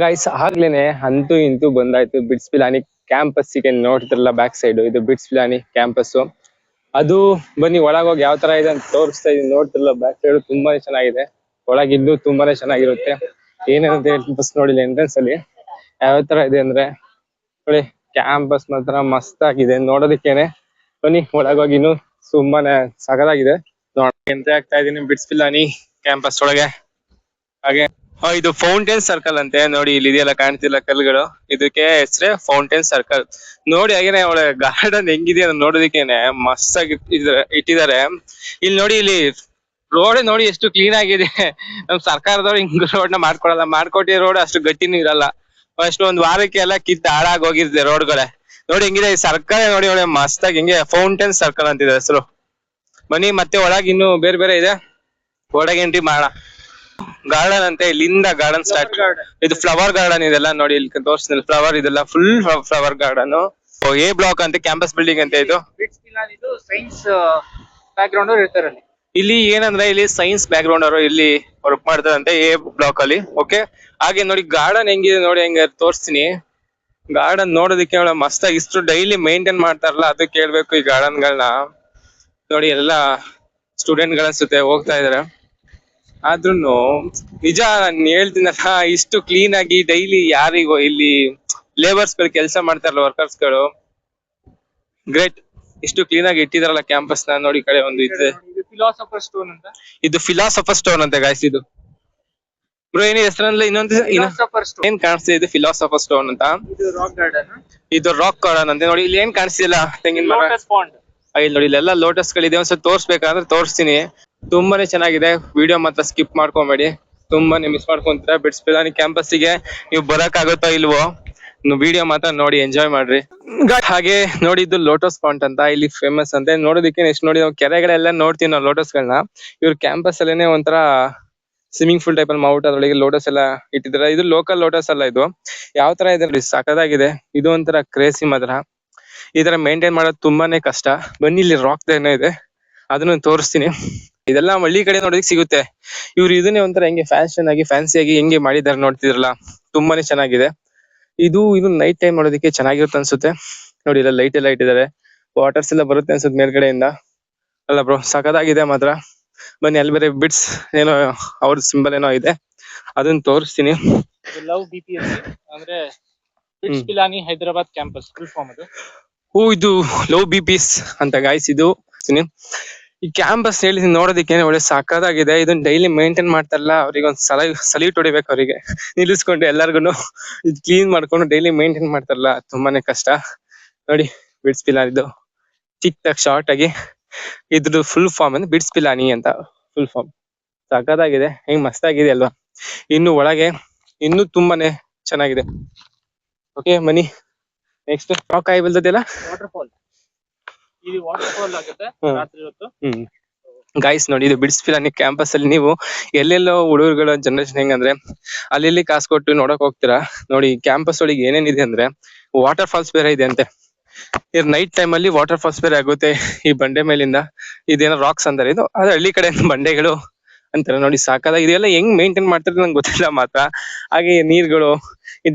Guys ಆಗ್ಲೇನೆ ಅಂತೂ ಇಂತೂ ಬಂದಾಯ್ತು ಬಿಟ್ಸ್ ಪಿಲಾನಿ ಕ್ಯಾಂಪಸ್ ಗೆ ನೋಡ್ತಿರಲ್ಲ ಬ್ಯಾಕ್ ಸೈಡ್ ಇದು ಬಿಟ್ಸ್ ಪಿಲಾನಿ ಕ್ಯಾಂಪಸ್. ಅದು ಬನ್ನಿ ಒಳಗೋಗಿ ಯಾವ ತರ ಇದೆ ಅಂತ ತೋರಿಸ್ತಾ ಇದೀನಿ. ನೋಡ್ತಿರಲ್ಲ ಬ್ಯಾಕ್ ಸೈಡ್ ತುಂಬಾನೇ ಚೆನ್ನಾಗಿದೆ. ಒಳಗಿದ್ದು ತುಂಬಾನೇ ಚೆನ್ನಾಗಿರುತ್ತೆ. ಏನೇನಂತ ಹೇಳ್ತೀನಿ ಫಸ್ಟ್ ನೋಡಿಲ್ಲ ಎಂಟ್ರೆನ್ಸ್ ಅಲ್ಲಿ ಯಾವ ತರ ಇದೆ ಅಂದ್ರೆ ನೋಡಿ, ಕ್ಯಾಂಪಸ್ ಮಾತ್ರ ಮಸ್ತ್ ಆಗಿದೆ ನೋಡೋದಕ್ಕೇನೆ. ಬನ್ನಿ ಒಳಗೋಗಿ ಇನ್ನು ತುಂಬಾನೇ ಸಗದಾಗಿದೆ. ಎಂಟ್ರಿ ಆಗ್ತಾ ಇದೀನಿ ಬಿಟ್ಸ್ ಪಿಲಾನಿ ಕ್ಯಾಂಪಸ್ ಒಳಗೆ. ಹಾಗೆ ಇದು ಫೌಂಟೇನ್ ಸರ್ಕಲ್ ಅಂತೆ. ನೋಡಿ ಇಲ್ಲಿ ಇದೆಯಲ್ಲ ಕಾಣ್ತಿಲ್ಲ ಕಲ್ಲುಗಳು, ಇದಕ್ಕೆ ಹೆಸರೇ ಫೌಂಟೇನ್ ಸರ್ಕಲ್. ನೋಡಿ ಹಾಗೇನೆ ಒಳ್ಳೆ ಗಾರ್ಡನ್ ಹೆಂಗಿದೆ ನೋಡೋದಕ್ಕೇನೆ ಮಸ್ತ್ ಆಗಿ ಇಟ್ಟಿದ್ದಾರೆ. ಇಲ್ಲಿ ನೋಡಿ, ಇಲ್ಲಿ ರೋಡ್ ನೋಡಿ ಎಷ್ಟು ಕ್ಲೀನ್ ಆಗಿದೆ. ನಮ್ ಸರ್ಕಾರದವ್ರು ಹಿಂಗ್ ರೋಡ್ ನ ಮಾಡ್ಕೊಡಲ್ಲ, ಮಾಡ್ಕೊಟ್ಟಿರೋ ರೋಡ್ ಅಷ್ಟು ಗಟ್ಟಿನೂ ಇರಲ್ಲ. ಅಷ್ಟು ಒಂದ್ ವಾರಕ್ಕೆ ಎಲ್ಲ ಕಿತ್ತು ಹಾಳಾಗಿ ಹೋಗಿರುತ್ತೆ ರೋಡ್ಗಳೇ. ನೋಡಿ ಹೆಂಗಿದೆ ಈ ಸರ್ಕಲ್, ನೋಡಿ ಒಳ್ಳೆ ಮಸ್ತ್ ಆಗಿ ಹಿಂಗೆ ಫೌಂಟೇನ್ ಸರ್ಕಲ್ ಅಂತಿದೆ ಹೆಸರು. ಬನ್ನಿ ಮತ್ತೆ ಒಳಗೆ ಇನ್ನು ಬೇರೆ ಬೇರೆ ಇದೆ, ಒಳಗೆ ಎಂಟ್ರಿ ಮಾಡೋಣ. ಗಾರ್ಡನ್ ಅಂತೆ, ಇಲ್ಲಿಂದ ಗಾರ್ಡನ್ ಸ್ಟಾರ್ಟ್. ಇದು ಫ್ಲವರ್ ಗಾರ್ಡನ್ ಇದೆಲ್ಲ ನೋಡಿ, ಇಲ್ಲಿ ತೋರಿಸ್ತೀನಿ ಫ್ಲವರ್ ಇದೆಲ್ಲ full flower garden. A block ಅಂತ ಕ್ಯಾಂಪಸ್ ಬಿಲ್ಡಿಂಗ್ ಅಂತ ಇದು. ಸೈನ್ಸ್ ಬ್ಯಾಕ್ ಗ್ರೌಂಡ್ ಅವ್ರು ಇರ್ತಾರೆ ಇಲ್ಲಿ ಏನಂದ್ರೆ ಇಲ್ಲಿ ಸೈನ್ಸ್ ಬ್ಯಾಕ್ ಗ್ರೌಂಡ್ ಅವರು ಇಲ್ಲಿ ವರ್ಕ್ ಮಾಡ್ತಾರಂತೆ ಎ ಬ್ಲಾಕ್ ಅಲ್ಲಿ. ಓಕೆ, ಹಾಗೆ ನೋಡಿ ಗಾರ್ಡನ್ ಹೆಂಗಿದೆ ನೋಡಿ, ಹೆಂಗ ತೋರಿಸ್ತೀನಿ. ಗಾರ್ಡನ್ ನೋಡೋದಕ್ಕೆ ಮಸ್ತ್ ಆಗಿ ಇಷ್ಟು ಡೈಲಿ ಮೇಂಟೈನ್ ಮಾಡ್ತಾರಲ್ಲ, ಅದಕ್ಕೆ ಹೇಳ್ಬೇಕು ಈ ಗಾರ್ಡನ್ ಗಳನ್ನ. ನೋಡಿ ಎಲ್ಲ ಸ್ಟೂಡೆಂಟ್ ಗಳ ಅನ್ಸುತ್ತೆ ಹೋಗ್ತಾ ಇದಾರೆ. ಆದ್ರೂನು ನಿಜ ನಾನು ಹೇಳ್ತೀನಲ್ಲ, ಇಷ್ಟು ಕ್ಲೀನ್ ಆಗಿ ಡೈಲಿ ಯಾರಿಗೋ ಇಲ್ಲಿ ಲೇಬರ್ಸ್ ಗಳು ಕೆಲಸ ಮಾಡ್ತಾರಲ್ಲ, ವರ್ಕರ್ಸ್ ಗಳು, ಗ್ರೇಟ್. ಇಷ್ಟು ಕ್ಲೀನ್ ಆಗಿ ಇಟ್ಟಿದಾರಲ್ಲ ಕ್ಯಾಂಪಸ್ ನ. ನೋಡಿ ಕಡೆ ಒಂದು ಇದೆ, ಫಿಲಾಸಫರ್ ಸ್ಟೋನ್ ಅಂತ. ಇದು ಫಿಲಾಸಫರ್ ಸ್ಟೋನ್ ಅಂತೆ ಗಾಯ್ಸ್. ಇದು ಬ್ರೋ ಏನಿ ಹೆಸರಲ್ಲ ಇನ್ನೊಂದು ಏನ್ ಕಾಣಿಸ್ತಿದೆ, ಇದು ಫಿಲಾಸಫರ್ ಸ್ಟೋನ್ ಅಂತ. ಇದು ರಾಕ್ ಗಾರ್ಡನ್, ಇದು ರಾಕ್ ಗಾರ್ಡನ್ ಅಂತ. ನೋಡಿ ಇಲ್ಲಿ ಏನ್ ಕಾಣಿಸ್ತಿಲ್ಲ, ತೆಂಗಿನ ಮರ. ಇಲ್ಲಿ ನೋಡಿ ಇಲ್ಲೆಲ್ಲ ಲೋಟಸ್ ಗಳಿದೆ. ಒಂದ್ಸಲ ತೋರ್ಸ್ಬೇಕಾದ್ರೆ ತೋರಿಸ್ತೀನಿ. ತುಂಬಾನೇ ಚೆನ್ನಾಗಿದೆ. ವಿಡಿಯೋ ಮಾತ್ರ ಸ್ಕಿಪ್ ಮಾಡ್ಕೊಂಬೇಡಿ, ತುಂಬಾನೇ ಮಿಸ್ ಮಾಡ್ಕೊಂತೀರಾ. ಬಿಟ್ಸ್ ಪಿಲಾನಿ ಕ್ಯಾಂಪಸ್ ಗೆ ನೀವು ಬರಕ್ ಆಗುತ್ತೋ ಇಲ್ವೋ, ವಿಡಿಯೋ ಮಾತ್ರ ನೋಡಿ ಎಂಜಾಯ್ ಮಾಡ್ರಿ. ಹಾಗೆ ನೋಡಿ ಇದು ಲೋಟಸ್ ಪಾಯಿಂಟ್ ಅಂತ ಇಲ್ಲಿ ಫೇಮಸ್ ಅಂತೆ. ನೋಡೋದಕ್ಕೆ ಎಷ್ಟು ನೋಡಿ ನಾವು ಕೆರೆಗಳೆಲ್ಲ ನೋಡ್ತೀವಿ ನಾವು ಲೋಟಸ್ ಗಳನ್ನ. ಇವ್ರ ಕ್ಯಾಂಪಸ್ ಅಲ್ಲೇನೆ ಒಂಥರ ಸ್ವಿಮ್ಮಿಂಗ್ ಪೂಲ್ ಟೈಪ್ ಅಲ್ಲಿ ಮಾಡ್ಬಿಟ್ಟು ಅದ್ರೊಳಗೆ ಲೋಟಸ್ ಎಲ್ಲ ಇಟ್ಟಿದ್ದಾರೆ. ಇದು ಲೋಕಲ್ ಲೋಟಸ್ ಅಲ್ಲ, ಇದು ಯಾವ ತರ ಇದೆ ಸಖತ್ತಾಗಿದೆ. ಇದು ಒಂಥರ ಕ್ರೇಜಿ ಮಾತ್ರ. ಈ ತರ ಮೇಂಟೈನ್ ಮಾಡೋದು ತುಂಬಾನೇ ಕಷ್ಟ. ಬನ್ನಿ ಇಲ್ಲಿ ರಾಕ್ ಏನೋ ಇದೆ, ಅದನ್ನ ತೋರಿಸ್ತೀನಿ. ಇದೆಲ್ಲ ಹಳ್ಳಿ ಕಡೆ ನೋಡೋದಕ್ಕೆ ಸಿಗುತ್ತೆ. ಇವ್ರು ಇದನ್ನೇ ಒಂಥರ ಹೆಂಗೆ ಫ್ಯಾಷನ್ ಆಗಿ ಫ್ಯಾನ್ಸಿಯಾಗಿ ಹೆಂಗೆ ಮಾಡಿದಾರೆ ನೋಡ್ತಿದ್ರಲ್ಲ, ತುಂಬಾನೇ ಚೆನ್ನಾಗಿದೆ. ಇದು ನೈಟ್ ಟೈಮ್ ನೋಡೋದಕ್ಕೆ ಚೆನ್ನಾಗಿರುತ್ತೆ ಅನ್ಸುತ್ತೆ. ನೋಡಿ ಇಲ್ಲ ಲೈಟ್ ಎಲ್ಲ ಇಟ್ಟಿದ್ದಾರೆ, ವಾಟರ್ಸ್ ಎಲ್ಲ ಬರುತ್ತೆ ಅನ್ಸುತ್ತೆ ಮೇಲ್ಗಡೆಯಿಂದ. ಅಲ್ಲ ಬ್ರೋ ಸಖತ್ತಾಗಿದೆ ಮಾತ್ರ. ಬನ್ನಿ ಅಲ್ಲಿ ಬೇರೆ ಬಿಟ್ಸ್ ಏನೋ ಅವ್ರ ಸಿಂಬಲ್ ಏನೋ ಇದೆ, ಅದನ್ನ ತೋರಿಸ್ತೀನಿ. ಲವ್ BPS ಅಂದ್ರೆ BITS Pilani Hyderabad campus full form ಅದು. ಇದು ಲವ್ BPS ಅಂತ ಗಾಯ್ಸ್. ಇದು ಈ ಕ್ಯಾಂಪಸ್ ಹೇಳಿ ನೋಡೋದಕ್ಕೆ ಒಳ್ಳೆ ಸಖತ್ತಾಗಿದೆ. ಇದನ್ನ ಡೈಲಿ ಮೇಂಟೈನ್ ಮಾಡ್ತಾರಲ್ಲ, ಅವ್ರಿಗೆ ಒಂದ್ ಸಲ್ಯೂಟ್ ಹೊಡಿಬೇಕು ಅವ್ರಿಗೆ. ನಿಲ್ಲಿಸ್ಕೊಂಡು ಎಲ್ಲಾರ್ಗು ಇದು ಕ್ಲೀನ್ ಮಾಡ್ಕೊಂಡು ಡೈಲಿ ಮೇಂಟೈನ್ ಮಾಡ್ತಾರಲ್ಲ, ತುಂಬಾನೇ ಕಷ್ಟ. ನೋಡಿ ಬಿಟ್ಸ್ ಪಿಲಾನಿದು ಚಿಕ್ಕದಾಗಿ ಶಾರ್ಟ್ ಆಗಿ ಇದ್ರದ್ದು ಫುಲ್ ಫಾರ್ಮ್ ಅಂದ್ರೆ ಬಿಟ್ಸ್ ಪಿಲಾನಿ ಅಂತ ಫುಲ್ ಫಾರ್ಮ್. ಸಖತ್ತಾಗಿದೆ, ಹೆಂಗ್ ಮಸ್ತ್ ಆಗಿದೆ ಅಲ್ವಾ. ಇನ್ನು ಒಳಗೆ ಇನ್ನೂ ತುಂಬಾನೇ ಚೆನ್ನಾಗಿದೆ. ಓಕೆ ಬನ್ನಿ ನೆಕ್ಸ್ಟ್ ರಾಕ್ ಆಗಿ ಬಲ್ತದೆಲ್ಲ ವಾಟರ್ಫಾಲ್. ಇದು ವಾಟರ್ಫಾಲ್ ಆಗುತ್ತೆ ರಾತ್ರಿ ಹೊತ್ತು. ಗೈಸ್ ನೋಡಿ ಇದು ಬಿಟ್ಸ್ ಪಿಲಾನಿ ಕ್ಯಾಂಪಸ್ ಅಲ್ಲಿ ನೀವು ಎಲ್ಲೆಲ್ಲೋ ಹುಡುಗರುಗಳ ಜನರೇಷನ್ ಹೆಂಗಂದ್ರೆ ಅಲ್ಲಿ ಕಾಸು ಕೊಟ್ಟು ನೋಡಕ್ ಹೋಗ್ತೀರಾ. ನೋಡಿ ಕ್ಯಾಂಪಸ್ ಒಳಗೆ ಏನೇನಿದೆ ಅಂದ್ರೆ ವಾಟರ್ ಫಾಲ್ಸ್ ಬೇರೆ ಇದೆ ಅಂತೆ. ನೈಟ್ ಟೈಮ್ ಅಲ್ಲಿ ವಾಟರ್ ಫಾಲ್ಸ್ ಬೇರೆ ಆಗುತ್ತೆ ಈ ಬಂಡೆ ಮೇಲಿಂದ. ಇದೇನೋ ರಾಕ್ಸ್ ಅಂತಾರೆ, ಇದು ಅದೇ ಹಳ್ಳಿ ಕಡೆ ಬಂಡೆಗಳು ಅಂತಾರೆ. ನೋಡಿ ಸಾಕಾದಾಗ ಇದೆಲ್ಲ ಹೆಂಗ್ ಮೇಂಟೈನ್ ಮಾಡ್ತಾರೆ ನಂಗೆ ಗೊತ್ತಿಲ್ಲ ಮಾತ್ರ. ಹಾಗೆ ನೀರ್ಗಳು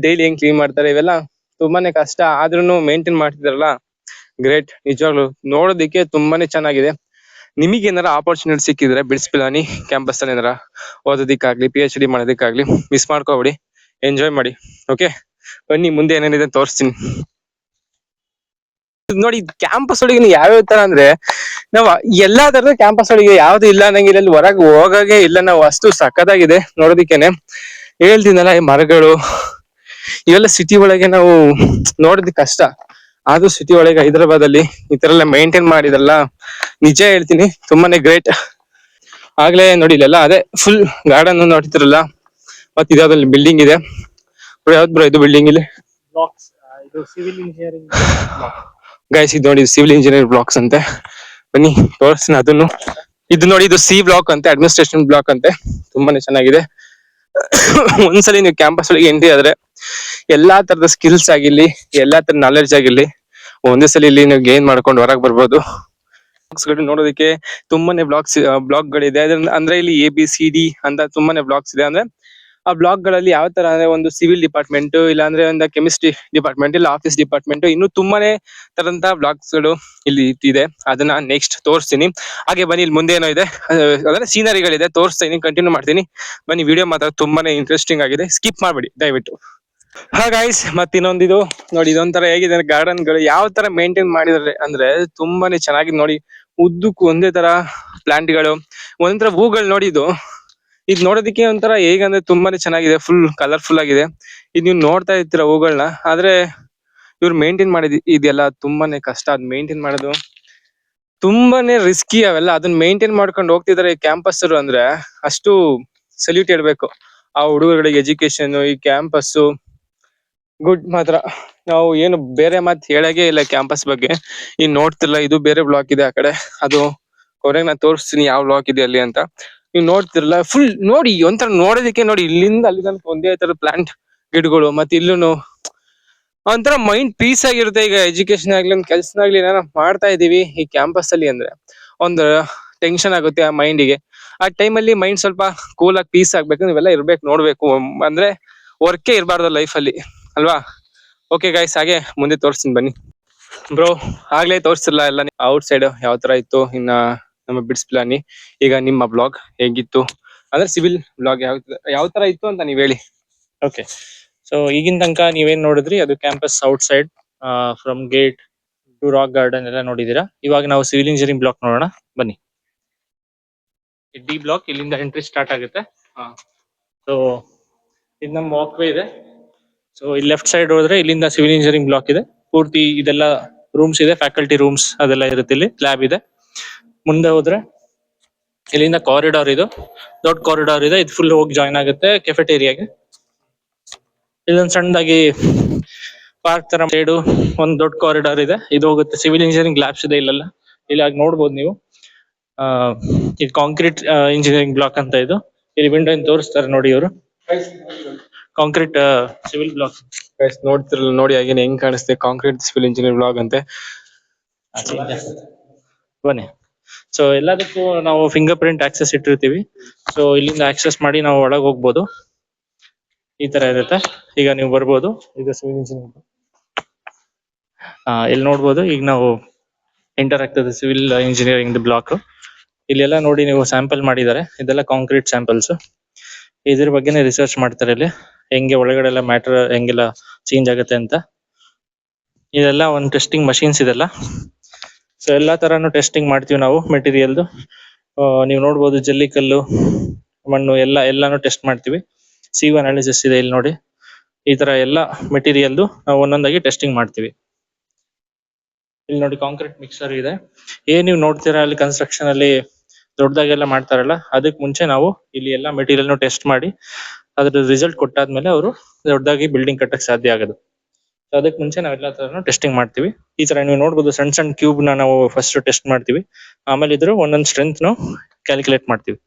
ಡೈಲಿ ಹೆಂಗ್ ಕ್ಲೀನ್ ಮಾಡ್ತಾರೆ, ಇವೆಲ್ಲ ತುಂಬಾನೇ ಕಷ್ಟ. ಆದ್ರೂ ಮೇಂಟೈನ್ ಮಾಡ್ತಿದಾರಲ್ಲ, ಗ್ರೇಟ್ ನಿಜವಾಗ್ಲು. ನೋಡೋದಿಕ್ಕೆ ತುಂಬಾನೇ ಚೆನ್ನಾಗಿದೆ. ನಿಮಗೆ ಏನಾರ ಆಪರ್ಚುನಿಟಿ ಸಿಕ್ಕಿದ್ರೆ ಬಿಟ್ಸ್ ಪಿಲಾನಿ ಕ್ಯಾಂಪಸ್ ಅಲ್ಲಿ ಏನಾರ ಓದೋದಿಕ್ಕಾಗ್ಲಿ PhD ಮಾಡೋದಿಕ್ಕಾಗ್ಲಿ ಮಿಸ್ ಮಾಡ್ಕೋಬೇಡಿ, ಎಂಜಾಯ್ ಮಾಡಿ. ಓಕೆ ಬನ್ನಿ ಮುಂದೆ ಏನೇನಿದೆ ತೋರಿಸ್ತೀನಿ. ನೋಡಿ ಕ್ಯಾಂಪಸ್ ಒಳಗೆ ಯಾವ್ಯಾವ ತರ ಅಂದ್ರೆ ನಾವ್ ಎಲ್ಲಾ ತರದ ಕ್ಯಾಂಪಸ್ ಒಳಗೆ ಯಾವ್ದು ಇಲ್ಲ ಅನ್ನಂಗಿಲ್ಲ, ಇಲ್ಲಿ ಹೊರಗೆ ಹೋಗಾಗೆ ಇಲ್ಲ ನಾವು, ಅಷ್ಟು ಸಖತ್ತಾಗಿದೆ ನೋಡೋದಿಕ್ಕೇನೆ. ಹೇಳ್ತೀನಲ್ಲ ಈ ಮರಗಳು ಇವೆಲ್ಲ ಸಿಟಿ ಒಳಗೆ ನಾವು ನೋಡೋದಕ್ಕೆ ಕಷ್ಟ. ಆದ್ರೂ ಸಿಟಿ ಒಳಗೆ ಹೈದರಾಬಾದ್ ಅಲ್ಲಿ ಈ ತರ ಎಲ್ಲ ಮೇಂಟೈನ್ ಮಾಡಿದಲ್ಲ, ನಿಜ ಹೇಳ್ತೀನಿ ತುಂಬಾನೇ ಗ್ರೇಟ್. ಆಗ್ಲೇ ನೋಡಿ ಇಲ್ಲೆಲ್ಲ ಅದೇ ಫುಲ್ ಗಾರ್ಡನ್ ನೋಡ್ತಿರಲ್ಲ. ಮತ್ ಇದಾದಲ್ಲಿ ಬಿಲ್ಡಿಂಗ್ ಇದೆ. ಯಾವ್ದು ಬ್ರೋ ಇದು ಬಿಲ್ಡಿಂಗ್ ಇಲ್ಲಿ? ಬ್ಲಾಕ್ಸ್. ಇದು ಸಿವಿಲ್ ಇಂಜಿನಿಯರಿಂಗ್ ಗೈಸ್ ಇದು ನೋಡಿ ಸಿವಿಲ್ ಇಂಜಿನಿಯರ್ ಬ್ಲಾಕ್ಸ್ ಅಂತೆ. ಬನ್ನಿ ತೋರಿಸ್ತೀನಿ ಅದನ್ನು. ಇದು ನೋಡಿ ಇದು C ಬ್ಲಾಕ್ ಅಂತೆ, ಅಡ್ಮಿನಿಸ್ಟ್ರೇಷನ್ ಬ್ಲಾಕ್ ಅಂತೆ. ತುಂಬಾನೇ ಚೆನ್ನಾಗಿದೆ. ಒಂದ್ಸಲಿ ನೀವು ಕ್ಯಾಂಪಸ್ ಒಳಗೆ ಎಂಟ್ರಿ ಆದ್ರೆ ಎಲ್ಲಾ ತರದ ಸ್ಕಿಲ್ಸ್ ಆಗಿರ್ಲಿ, ಎಲ್ಲಾ ತರದ ನಾಲೆಡ್ಜ್ ಆಗಿರ್ಲಿ ಒಂದೇ ಸಲ ಇಲ್ಲಿ ನೀವು ಗೇನ್ ಮಾಡ್ಕೊಂಡು ಹೊರಗೆ ಬರ್ಬೋದು. ನೋಡೋದಕ್ಕೆ ತುಂಬಾನೇ ಬ್ಲಾಕ್ ಗಳಿದೆ. ಅಂದ್ರೆ ಇಲ್ಲಿ ABCD ಅಂತ ತುಂಬಾನೇ ಬ್ಲಾಕ್ಸ್ ಇದೆ. ಅಂದ್ರೆ ಆ ಬ್ಲಾಕ್ ಗಳಲ್ಲಿ ಯಾವ ತರ ಅಂದ್ರೆ ಒಂದು ಸಿವಿಲ್ ಡಿಪಾರ್ಟ್ಮೆಂಟ್, ಇಲ್ಲ ಅಂದ್ರೆ ಒಂದು ಕೆಮಿಸ್ಟ್ರಿ ಡಿಪಾರ್ಟ್ಮೆಂಟ್, ಇಲ್ಲ ಆಫೀಸ್ ಡಿಪಾರ್ಟ್ಮೆಂಟ್, ಇನ್ನು ತುಂಬಾನೇ ತರಂತ ಬ್ಲಾಗ್ಸ್ ಗಳು ಇಲ್ಲಿ ಇದೆ. ಅದನ್ನ ನೆಕ್ಸ್ಟ್ ತೋರಿಸ್ತೀನಿ. ಹಾಗೆ ಬನ್ನಿ, ಇಲ್ಲಿ ಮುಂದೆ ಏನೋ ಇದೆ, ಅಂದ್ರೆ ಸೀನರಿಗಳಿದೆ, ತೋರಿಸ್ತೀನಿ, ಕಂಟಿನ್ಯೂ ಮಾಡ್ತೀನಿ. ಬನ್ನಿ, ವಿಡಿಯೋ ಮಾತ್ರ ತುಂಬಾನೇ ಇಂಟ್ರೆಸ್ಟಿಂಗ್ ಆಗಿದೆ, ಸ್ಕಿಪ್ ಮಾಡ್ಬೇಡಿ ದಯವಿಟ್ಟು. ಹಾ ಗೈಸ್, ಮತ್ತೆ ಇನ್ನೊಂದಿದು ನೋಡಿ, ಇದೊಂಥರ ಹೇಗಿದೆ ಗಾರ್ಡನ್ ಗಳು ಯಾವ ತರ ಮೇಂಟೈನ್ ಮಾಡಿದ್ರೆ ಅಂದ್ರೆ ತುಂಬಾನೇ ಚೆನ್ನಾಗಿದೆ ನೋಡಿ. ಉದ್ದಕ್ಕೂ ಒಂದೇ ತರ ಪ್ಲಾಂಟ್ ಗಳು, ಒಂಥರ ಹೂಗಳು ನೋಡಿ. ಇದು ನೋಡೋದಕ್ಕೆ ಒಂಥರ ಹೇಗಂದ್ರೆ ತುಂಬಾನೇ ಚೆನ್ನಾಗಿದೆ, ಫುಲ್ ಕಲರ್ಫುಲ್ ಆಗಿದೆ. ಇದು ನೀವು ನೋಡ್ತಾ ಇರ್ತೀರ ಹೂಗಳನ್ನ, ಆದ್ರೆ ಇವ್ರು ಮೇಂಟೈನ್ ಮಾಡಿದ್ ಇದೆಲ್ಲ ತುಂಬಾನೇ ಕಷ್ಟ. ಅದ್ ಮೇಂಟೈನ್ ಮಾಡೋದು ತುಂಬಾನೇ ರಿಸ್ಕಿ. ಅವೆಲ್ಲ ಅದನ್ನ ಮೇಂಟೈನ್ ಮಾಡ್ಕೊಂಡು ಹೋಗ್ತಿದಾರೆ ಈ ಕ್ಯಾಂಪಸ್ ಅಂದ್ರೆ ಅಷ್ಟು ಸಲ್ಯೂಟ್ ಇಡ್ಬೇಕು ಆ ಹುಡುಗರುಗಳಿಗೆ. ಎಜುಕೇಶನ್, ಈ ಕ್ಯಾಂಪಸ್ ಗುಡ್ ಮಾತ್ರ. ನಾವು ಏನು ಬೇರೆ ಮಾತು ಹೇಳಾಗೆ ಇಲ್ಲ ಕ್ಯಾಂಪಸ್ ಬಗ್ಗೆ. ಈಗ ನೋಡ್ತಿಲ್ಲ, ಇದು ಬೇರೆ ಬ್ಲಾಕ್ ಇದೆ ಆ ಕಡೆ, ಅದು ಹೊರಗೆ ನಾನು ತೋರಿಸ್ತೀನಿ ಯಾವ ಬ್ಲಾಕ್ ಇದೆ ಅಲ್ಲಿ ಅಂತ. ನೀವು ನೋಡ್ತಿರಲ್ಲ, ಫುಲ್ ನೋಡಿ ಒಂಥರ ನೋಡೋದಕ್ಕೆ ನೋಡಿ, ಇಲ್ಲಿಂದ ಅಲ್ಲಿ ತನಕ ಒಂದೇ ತರ ಪ್ಲಾಂಟ್ ಗಿಡಗಳು. ಮತ್ತೆ ಇಲ್ಲೂ ಒಂಥರ ಮೈಂಡ್ ಪೀಸ್ ಆಗಿರುತ್ತೆ. ಈಗ ಎಜುಕೇಶನ್ ಆಗ್ಲಿ, ಒಂದು ಕೆಲ್ಸನಾಗ್ಲಿ ಏನೋ ಮಾಡ್ತಾ ಇದೀವಿ ಈ ಕ್ಯಾಂಪಸ್ ಅಲ್ಲಿ ಅಂದ್ರೆ ಒಂದು ಟೆನ್ಷನ್ ಆಗುತ್ತೆ ಆ ಮೈಂಡಿಗೆ. ಆ ಟೈಮಲ್ಲಿ ಮೈಂಡ್ ಸ್ವಲ್ಪ ಕೂಲ್ ಆಗಿ ಪೀಸ್ ಆಗ್ಬೇಕು, ನೀವೆಲ್ಲ ಇರ್ಬೇಕು, ನೋಡ್ಬೇಕು. ಅಂದ್ರೆ ವರ್ಕೇ ಇರಬಾರ್ದು ಲೈಫ್ ಅಲ್ಲಿ, ಅಲ್ವಾ? ಓಕೆ ಗೈಸ್, ಹಾಗೆ ಮುಂದೆ ತೋರಿಸ್ತೀನಿ ಬನ್ನಿ. ಬ್ರೋ ಆಗ್ಲೇ ತೋರಿಸಿಲ್ಲ ಎಲ್ಲ ಔಟ್ ಸೈಡ್ ಯಾವ ತರ ಇತ್ತು, ಇನ್ನ ನಮ್ಮ ಬಿಟ್ಸ್ ಪ್ಲಾನಿ. ಈಗ ನಿಮ್ಮ ಬ್ಲಾಗ್ ಹೇಗಿತ್ತು ಅಂದ್ರೆ ಸಿವಿಲ್ ಬ್ಲಾಗ್ ಯಾವ ತರ ಇತ್ತು ಅಂತ ನೀವ್ ಹೇಳಿ. ಓಕೆ, ಸೊ ಈಗಿನ ತನಕ ನೀವೇನ್ ನೋಡಿದ್ರಿ ಅದು campus outside, from gate to rock garden ಎಲ್ಲ ನೋಡಿದೀರಾ. ಇವಾಗ ನಾವು ಸಿವಿಲ್ ಇಂಜಿನಿಯರಿಂಗ್ ಬ್ಲಾಕ್ ನೋಡೋಣ ಬನ್ನಿ. ಡಿ ಬ್ಲಾಕ್, ಇಲ್ಲಿಂದ ಎಂಟ್ರಿ ಸ್ಟಾರ್ಟ್ ಆಗುತ್ತೆ. ಸೊ ಇದು ನಮ್ಮ ವಾಕ್ ವೇ ಇದೆ. ಸೊ ಇಲ್ಲಿ ಲೆಫ್ಟ್ ಸೈಡ್ ಹೋದ್ರೆ ಇಲ್ಲಿಂದ ಸಿವಿಲ್ ಇಂಜಿನಿಯರಿಂಗ್ ಬ್ಲಾಕ್ ಇದೆ. ಪೂರ್ತಿ ಇದೆಲ್ಲ ರೂಮ್ಸ್ ಇದೆ, ಫ್ಯಾಕಲ್ಟಿ ರೂಮ್ಸ್ ಅದೆಲ್ಲ ಇರುತ್ತೆ. ಇಲ್ಲಿ ಲ್ಯಾಬ್ ಇದೆ. ಮುಂದೆ ಹೋದ್ರೆ ಇಲ್ಲಿಂದ ಕಾರಿಡಾರ್, ಇದು ದೊಡ್ಡ ಕಾರಿಡಾರ್ ಇದೆ. ಇದು ಫುಲ್ ಹೋಗಿ ಜಾಯ್ನ್ ಆಗುತ್ತೆ ಕೆಫೆಟೇರಿಯಾಗೆ. ಇಲ್ಲೊಂದು ಸಣ್ಣದಾಗಿ ಪಾರ್ಕ್ ತರ ಸೈಡು ಒಂದು ದೊಡ್ಡ ಕಾರಿಡಾರ್ ಇದೆ, ಇದು ಹೋಗುತ್ತೆ ಸಿವಿಲ್ ಇಂಜಿನಿಯರಿಂಗ್ ಲ್ಯಾಬ್ಸ್ ಇದೆ ಇಲ್ಲೆಲ್ಲ. ಇಲ್ಲಿ ಆಗಿ ನೋಡ್ಬೋದು ನೀವು. ಇದು ಕಾಂಕ್ರೀಟ್ ಇಂಜಿನಿಯರಿಂಗ್ ಬ್ಲಾಕ್ ಅಂತ. ಇದು ಇಲ್ಲಿ ವಿಂಡೋ ಇಂದ ತೋರಿಸ್ತಾರೆ ನೋಡಿ ಇವರು, ಕಾಂಕ್ರೀಟ್ ಸಿವಿಲ್ ಬ್ಲಾಕ್. ನೋಡ್ತಿರಲ್ಲ ನೋಡಿ, ಹಾಗೇನೆ ಹೆಂಗ್ ಕಾಣಿಸ್ತೆ ಕಾಂಕ್ರೀಟ್ ಸಿವಿಲ್ ಇಂಜಿನಿಯರ್ ಬ್ಲಾಗ್ ಅಂತೆ. ಬನ್ನಿ. ಸೊ ಎಲ್ಲದಕ್ಕೂ ನಾವು ಫಿಂಗರ್ ಪ್ರಿಂಟ್ ಆಕ್ಸೆಸ್ ಇಟ್ಟಿರ್ತೀವಿ. ಸೊ ಇಲ್ಲಿಂದ ಆಕ್ಸೆಸ್ ಮಾಡಿ ನಾವು ಒಳಗೆ ಹೋಗ್ಬೋದು. ಈ ತರ ಇರುತ್ತೆ. ಈಗ ನೀವು ಬರ್ಬೋದು. ಈಗ ಸಿವಿಲ್ ಇಂಜಿನಿಯರಿಂಗ್ ಇಲ್ಲಿ ನೋಡ್ಬೋದು. ಈಗ ನಾವು ಎಂಟರ್ ಆಗ್ತದೆ ಸಿವಿಲ್ ಇಂಜಿನಿಯರಿಂಗ್ ಬ್ಲಾಕ್. ಇಲ್ಲೆಲ್ಲ ನೋಡಿ ನೀವು ಸ್ಯಾಂಪಲ್ ಮಾಡಿದ್ದಾರೆ, ಇದೆಲ್ಲ ಕಾಂಕ್ರೀಟ್ ಸ್ಯಾಂಪಲ್ಸ್. ಇದ್ರ ಬಗ್ಗೆನೇ ರಿಸರ್ಚ್ ಮಾಡ್ತಾರೆ ಇಲ್ಲಿ, ಹೆಂಗೆ ಒಳಗಡೆ ಎಲ್ಲ ಮ್ಯಾಟರ್ ಹೆಂಗೆಲ್ಲ ಚೇಂಜ್ ಆಗುತ್ತೆ ಅಂತ. ಇದೆಲ್ಲ ಒಂದು ಟೆಸ್ಟಿಂಗ್ ಮಷೀನ್ಸ್ ಇದೆಲ್ಲ. ಸೊ ಎಲ್ಲಾ ತರಾನು ಟೆಸ್ಟಿಂಗ್ ಮಾಡ್ತೀವಿ ನಾವು ಮೆಟೀರಿಯಲ್ದು. ನೀವು ನೋಡ್ಬೋದು ಜಲ್ಲಿಕಲ್ಲು, ಮಣ್ಣು ಎಲ್ಲಾನು ಟೆಸ್ಟ್ ಮಾಡ್ತೀವಿ. CO ಅನಾಲಿಸಿಸ್ ಇದೆ ಇಲ್ಲಿ ನೋಡಿ. ಈ ತರ ಎಲ್ಲ ಮೆಟೀರಿಯಲ್ದು ನಾವು ಒಂದೊಂದಾಗಿ ಟೆಸ್ಟಿಂಗ್ ಮಾಡ್ತೀವಿ. ಇಲ್ಲಿ ನೋಡಿ ಕಾಂಕ್ರೀಟ್ ಮಿಕ್ಸರ್ ಇದೆ. ಏನ್ ನೀವು ನೋಡ್ತೀರಾ ಅಲ್ಲಿ ಕನ್ಸ್ಟ್ರಕ್ಷನ್ ಅಲ್ಲಿ ದೊಡ್ಡದಾಗೆಲ್ಲ ಮಾಡ್ತಾರಲ್ಲ, ಅದಕ್ಕೆ ಮುಂಚೆ ನಾವು ಇಲ್ಲಿ ಎಲ್ಲ ಮೆಟೀರಿಯಲ್ ಟೆಸ್ಟ್ ಮಾಡಿ ಅದ್ರ ರಿಸಲ್ಟ್ ಕೊಟ್ಟಾದ್ಮೇಲೆ ಅವರು ದೊಡ್ಡದಾಗಿ ಬಿಲ್ಡಿಂಗ್ ಕಟ್ಟಕ್ ಸಾಧ್ಯ ಆಗೋದು. ಅದಕ್ಕೆ ಮುಂಚೆ ನಾವೆಲ್ಲ ತರನು ಟೆಸ್ಟಿಂಗ್ ಮಾಡ್ತೀವಿ. ಈ ತರ ನೀವು ನೋಡ್ಬೋದು, ಸಣ್ಣ ಸಣ್ಣ ಕ್ಯೂಬ್ ನಾವು ಫಸ್ಟ್ ಟೆಸ್ಟ್ ಮಾಡ್ತೀವಿ. ಆಮೇಲೆ ಇದ್ರ ಒಂದೊಂದು ಸ್ಟ್ರೆಂತ್ ನಾವು ಕ್ಯಾಲ್ಕುಲೇಟ್ ಮಾಡ್ತೀವಿ.